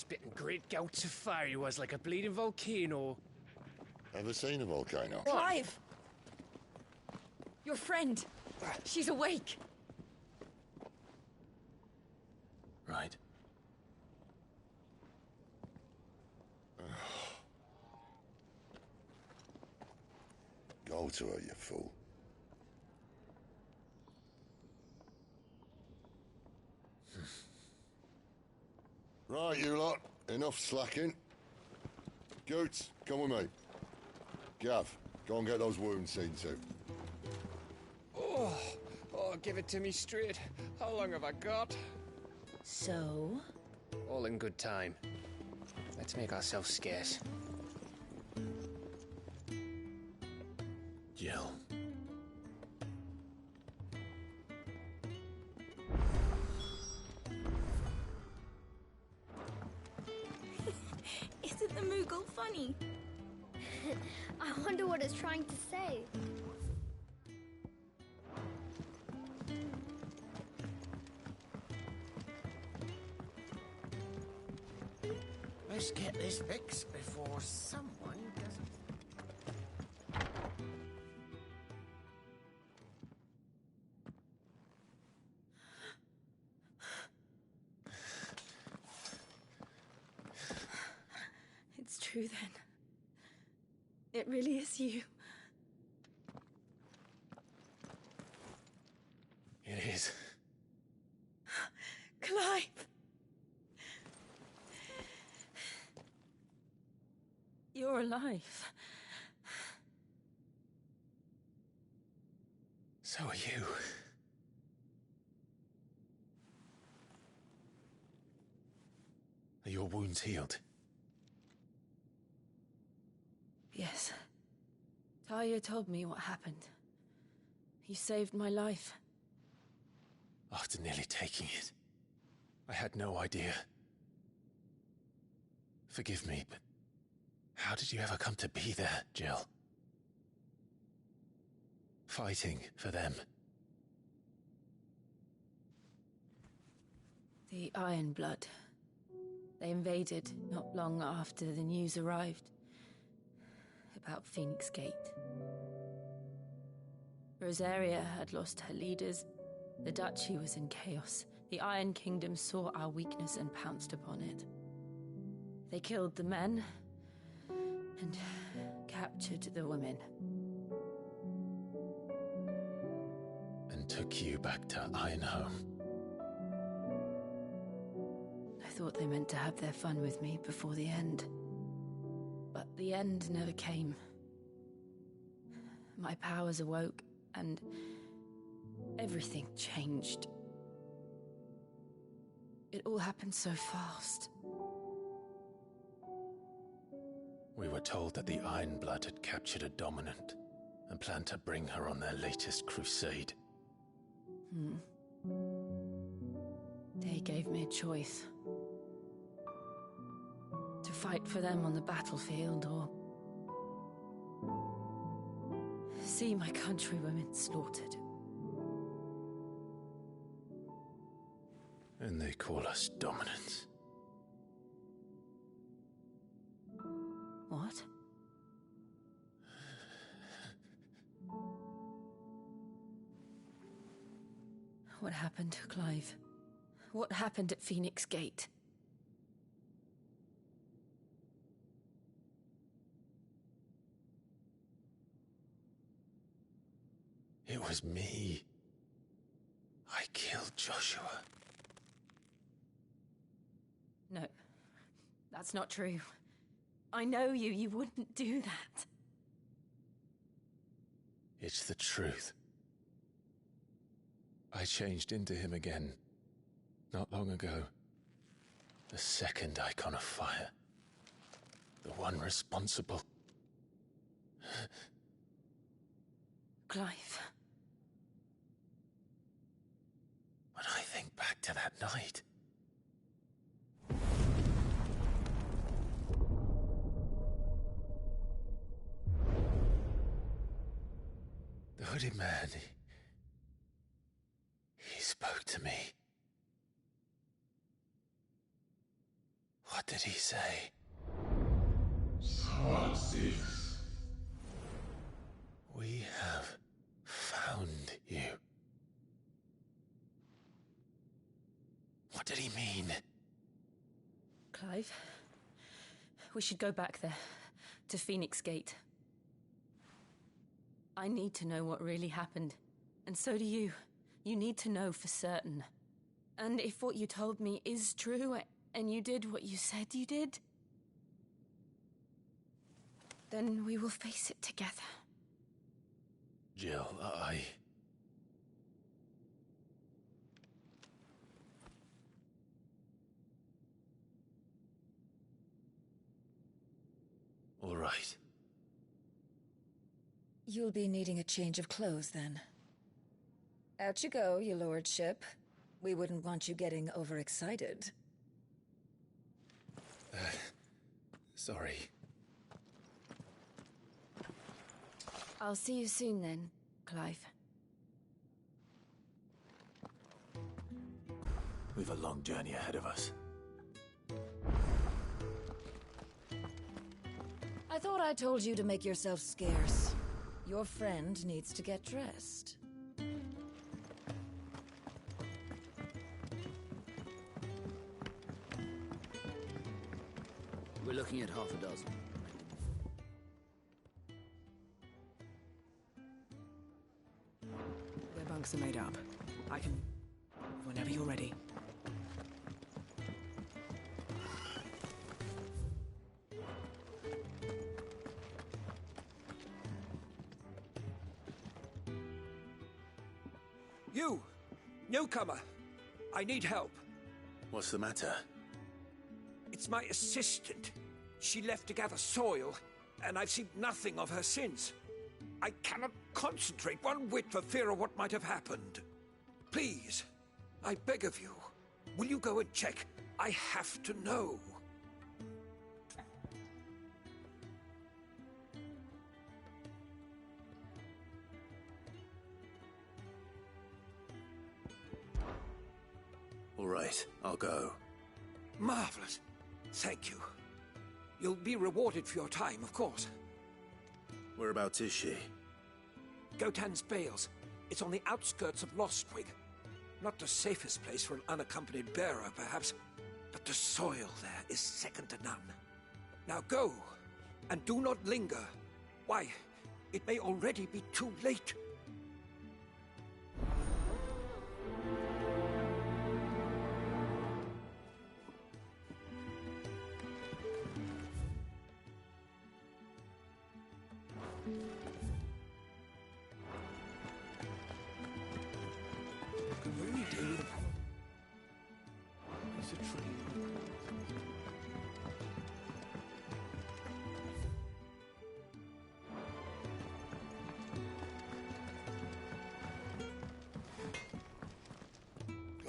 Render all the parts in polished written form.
spitting great gouts of fire he was, like a bleeding volcano. Ever seen a volcano? Clive! Your friend! She's awake! Right. Go to her, you fool. Right, you lot. Enough slacking. Goots, come with me. Gav, go and get those wounds seen to. Oh, give it to me straight. How long have I got? So? All in good time. Let's make ourselves scarce. Jill. Isn't the Moogle funny? I wonder what it's trying to say. Let's get this fixed before someone doesn't. It's true then. It really is you. It is. Clive! You're alive. So are you. Are your wounds healed? Yes. Talia told me what happened. You saved my life. After nearly taking it, I had no idea. Forgive me, but how did you ever come to be there, Jill? Fighting for them. The Iron Blood. They invaded not long after the news arrived about Phoenix Gate. Rosaria had lost her leaders. The Duchy was in chaos. The Iron Kingdom saw our weakness and pounced upon it. They killed the men and captured the women. And took you back to Ironhome. I thought they meant to have their fun with me before the end. But the end never came. My powers awoke, and everything changed. It all happened so fast. We were told that the Iron Blood had captured a dominant and planned to bring her on their latest crusade. They gave me a choice. To fight for them on the battlefield, or see my countrywomen slaughtered. And they call us dominants. What? What happened, Clive? What happened at Phoenix Gate? It was me. I killed Joshua. No, that's not true. I know you. You wouldn't do that. It's the truth. I changed into him again, not long ago. The second icon of fire. The one responsible. Clive. When I think back to that night... The hooded man, he spoke to me. What did did he say? Part 6. We have found you. What did he mean? Clive, we should go back there, to Phoenix Gate. I need to know what really happened, and so do you. You need to know for certain. And if what you told me is true, and you did what you said you did, then we will face it together. Jill, All right. You'll be needing a change of clothes, then. Out you go, your lordship. We wouldn't want you getting overexcited. Sorry. I'll see you soon then, Clive. We've a long journey ahead of us. I thought I told you to make yourself scarce. Your friend needs to get dressed. We're looking at half a dozen. Their bunks are made up. I can... whenever you're ready. You! Newcomer! I need help. What's the matter? It's my assistant. She left to gather soil, and I've seen nothing of her since. I cannot concentrate one whit for fear of what might have happened. Please, I beg of you, will you go and check? I have to know. All right, I'll go. Marvelous. Thank you. You'll be rewarded for your time, of course. Whereabouts is she? Gotan's Bales. It's on the outskirts of Lostwig. Not the safest place for an unaccompanied bearer, perhaps, but the soil there is second to none. Now go, and do not linger. Why, it may already be too late.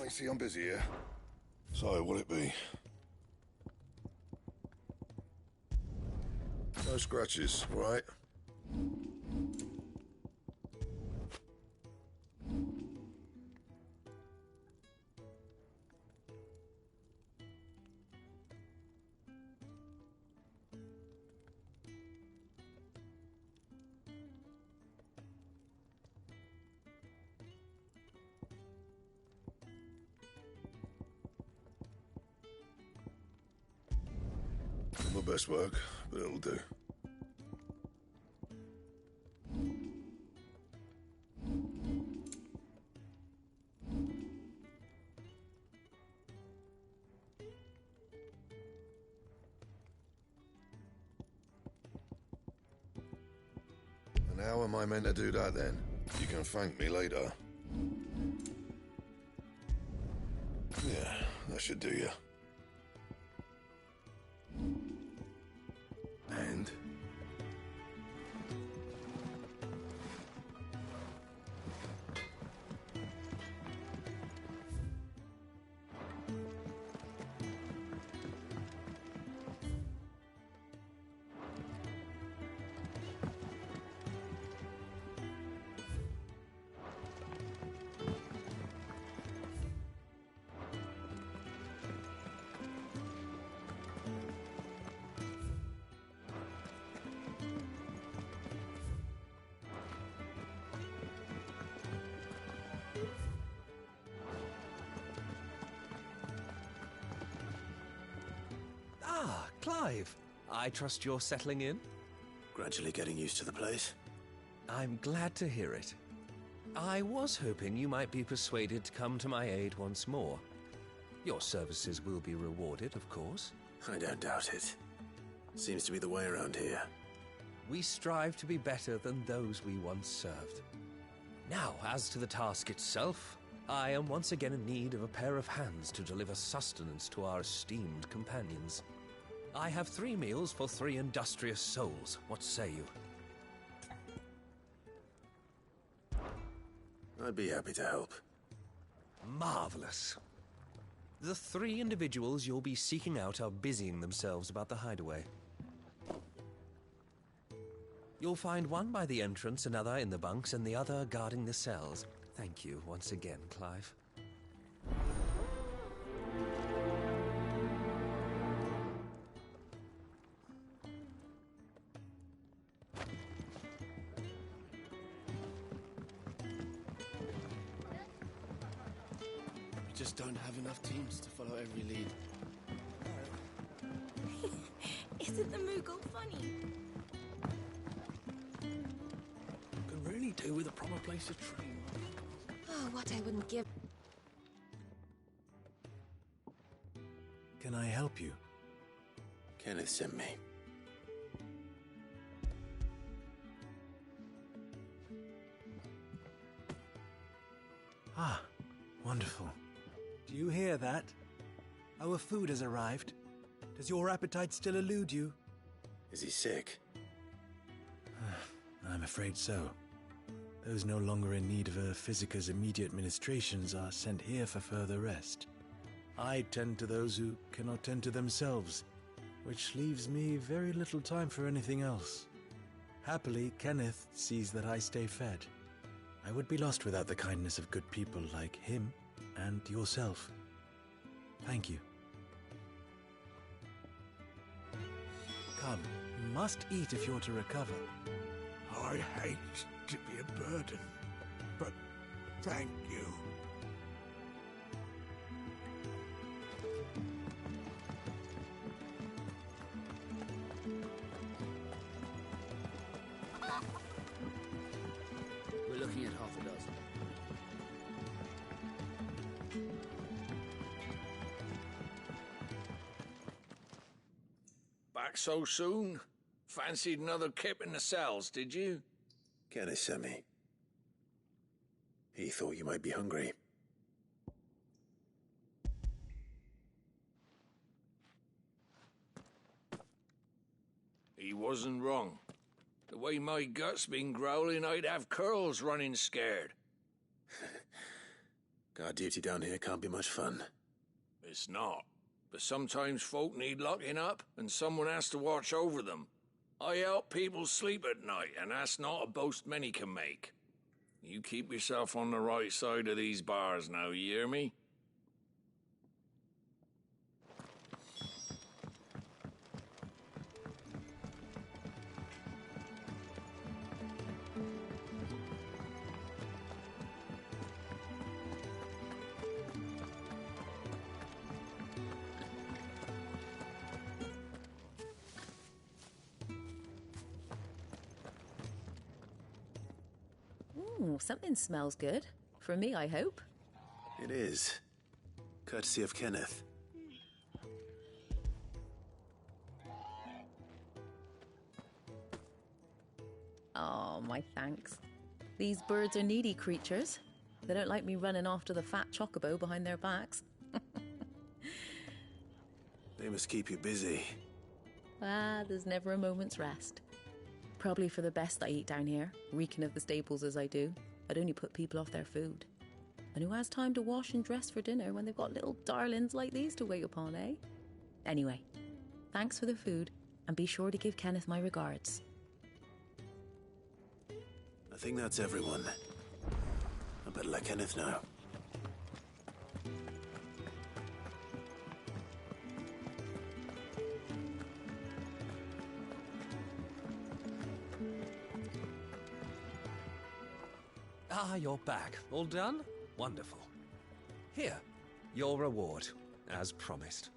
I see I'm busy here. So, will it be? No scratches, right? Not my best work, but it'll do. And how am I meant to do that then? You can thank me later. Yeah, that should do you. And? Clive. I trust you're settling in? Gradually getting used to the place. I'm glad to hear it. I was hoping you might be persuaded to come to my aid once more. Your services will be rewarded, of course. I don't doubt it. Seems to be the way around here. We strive to be better than those we once served. Now, as to the task itself, I am once again in need of a pair of hands to deliver sustenance to our esteemed companions. I have 3 meals for 3 industrious souls. What say you? I'd be happy to help. Marvelous. The 3 individuals you'll be seeking out are busying themselves about the hideaway. You'll find one by the entrance, another in the bunks, and the other guarding the cells. Thank you once again, Clive. We just don't have enough teams to follow every lead. Isn't the Moogle funny? Could really do with a proper place to train. Oh, what I wouldn't give. Can I help you? Kenneth sent me. Ah, wonderful. Do you hear that? Our food has arrived. Does your appetite still elude you? Is he sick? I'm afraid so. Those no longer in need of a physicus immediate ministrations are sent here for further rest. I tend to those who cannot tend to themselves, which leaves me very little time for anything else. Happily, Kenneth sees that I stay fed. I would be lost without the kindness of good people like him and yourself. Thank you. Come, you must eat if you're to recover. I hate to be a burden, but thank you. We're looking at half a dozen. Back so soon? Fancied another kip in the cells, did you? Kenneth sent me. He thought you might be hungry. He wasn't wrong. The way my gut's been growling, I'd have curls running scared. Guard duty down here can't be much fun. It's not. But sometimes folk need locking up, and someone has to watch over them. I help people sleep at night, and that's not a boast many can make. You keep yourself on the right side of these bars now, you hear me? Ooh, something smells good. For me, I hope. It is. Courtesy of Kenneth. Oh, my thanks. These birds are needy creatures. They don't like me running after the fat chocobo behind their backs. They must keep you busy. Ah, there's never a moment's rest. Probably for the best I eat down here, reeking of the stables as I do. I'd only put people off their food. And who has time to wash and dress for dinner when they've got little darlings like these to wait upon, eh? Anyway, thanks for the food, and be sure to give Kenneth my regards. I think that's everyone. I better let Kenneth know. Ah, you're back. All done? Wonderful. Here, your reward, as promised.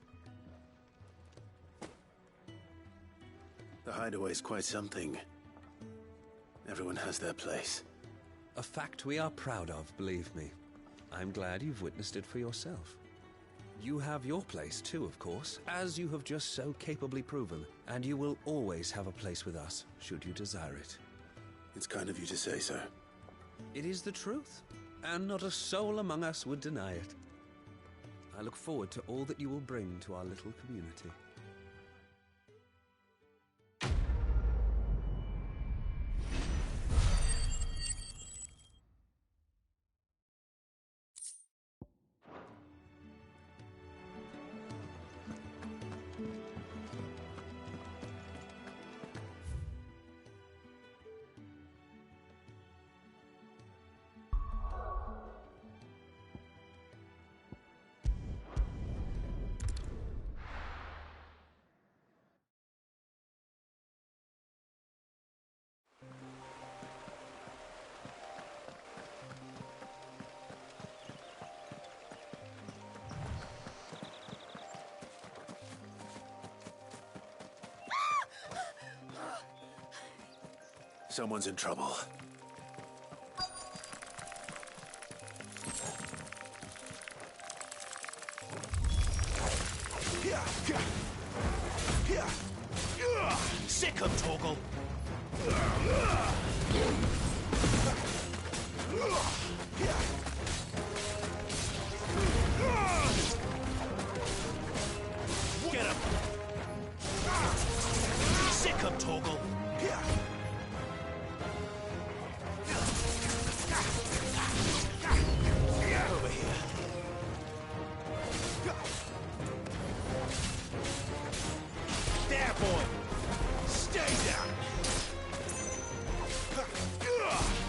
The hideaway's quite something. Everyone has their place. A fact we are proud of, believe me. I'm glad you've witnessed it for yourself. You have your place too, of course, as you have just so capably proven, and you will always have a place with us, should you desire it. It's kind of you to say so. It is the truth, and not a soul among us would deny it. I look forward to all that you will bring to our little community. Someone's in trouble. Sick him, Torgal! Get him! Sick him, Torgal! Over here. There, boy! Stay down!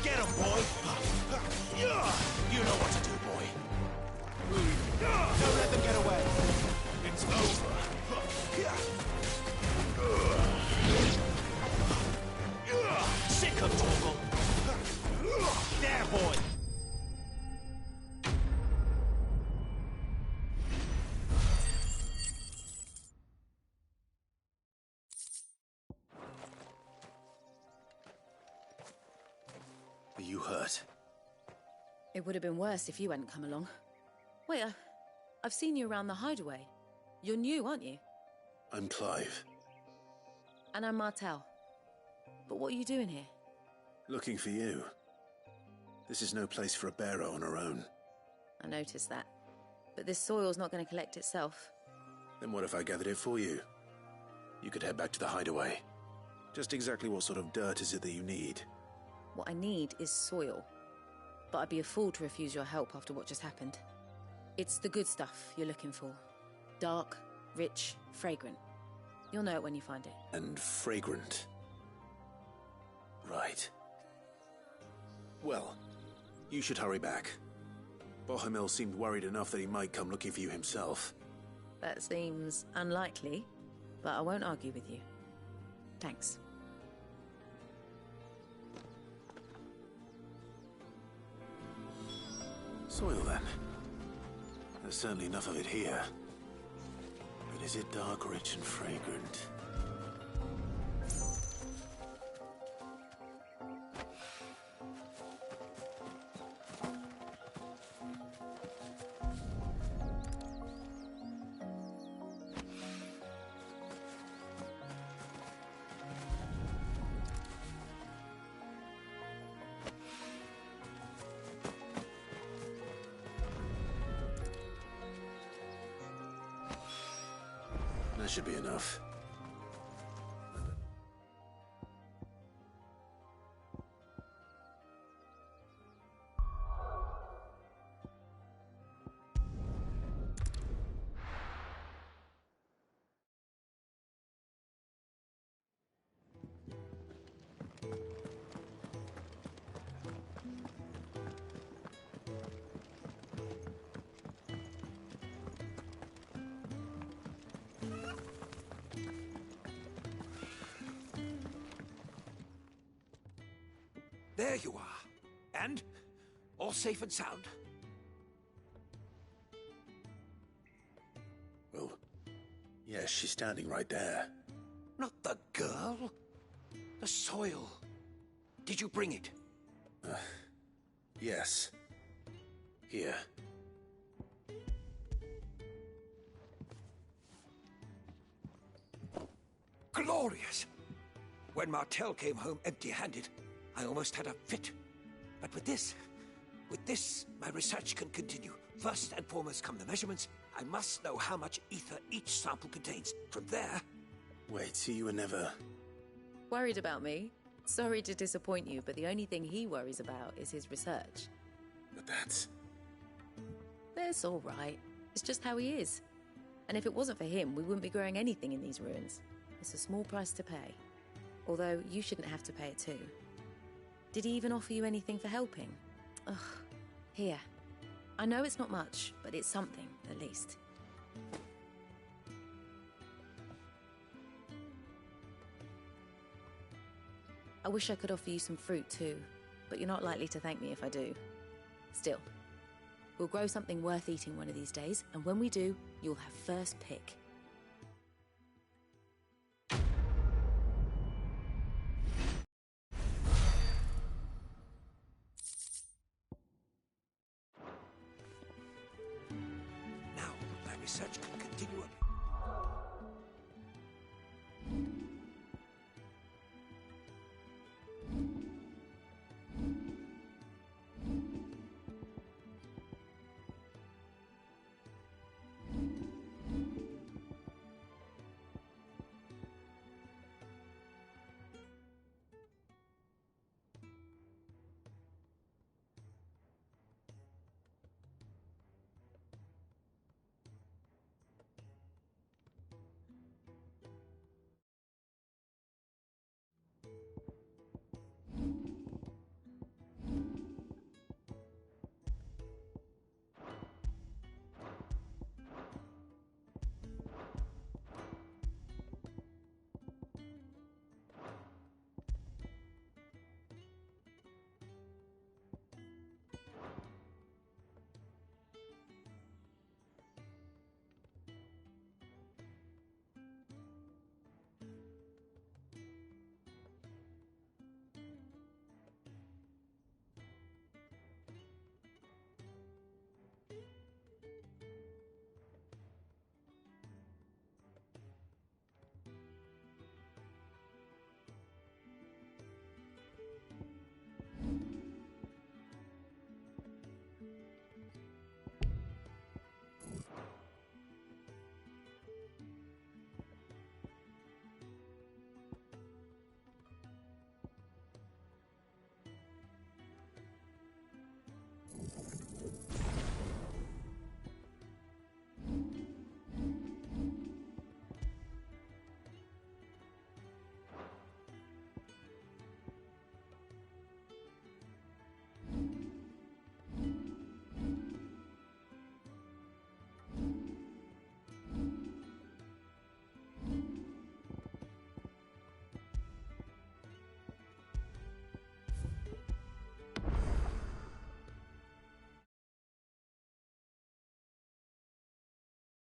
Get him, boy! You know what to do, boy. Don't let them get away. It's over. Sick of Torgal. There, boy. Are you hurt? It would have been worse if you hadn't come along. Wait, I've seen you around the hideaway. You're new, aren't you? I'm Clive. And I'm Martel. But what are you doing here? Looking for you. This is no place for a bearer on her own. I noticed that. But this soil's not going to collect itself. Then what if I gathered it for you? You could head back to the hideaway. Just exactly what sort of dirt is it that you need? What I need is soil. But I'd be a fool to refuse your help after what just happened. It's the good stuff you're looking for. Dark, rich, fragrant. You'll know it when you find it. And fragrant. Right. Well, you should hurry back. Bohemil seemed worried enough that he might come looking for you himself. That seems unlikely, but I won't argue with you. Thanks. Soil, then. There's certainly enough of it here. But is it dark, rich, and fragrant? That should be enough. There you are. And? All safe and sound? Well, yes, she's standing right there. Not the girl. The soil. Did you bring it? Yes. Here. Glorious! When Martel came home empty-handed, I almost had a fit. But with this, my research can continue. First and foremost come the measurements. I must know how much ether each sample contains. From there... Wait, so you were never... Worried about me? Sorry to disappoint you, but the only thing he worries about is his research. But that's... That's all right. It's just how he is. And if it wasn't for him, we wouldn't be growing anything in these ruins. It's a small price to pay. Although, you shouldn't have to pay it too. Did he even offer you anything for helping? Ugh. Here. I know it's not much, but it's something, at least. I wish I could offer you some fruit too, but you're not likely to thank me if I do. Still, we'll grow something worth eating one of these days, and when we do, you'll have first pick. Now, my research can continue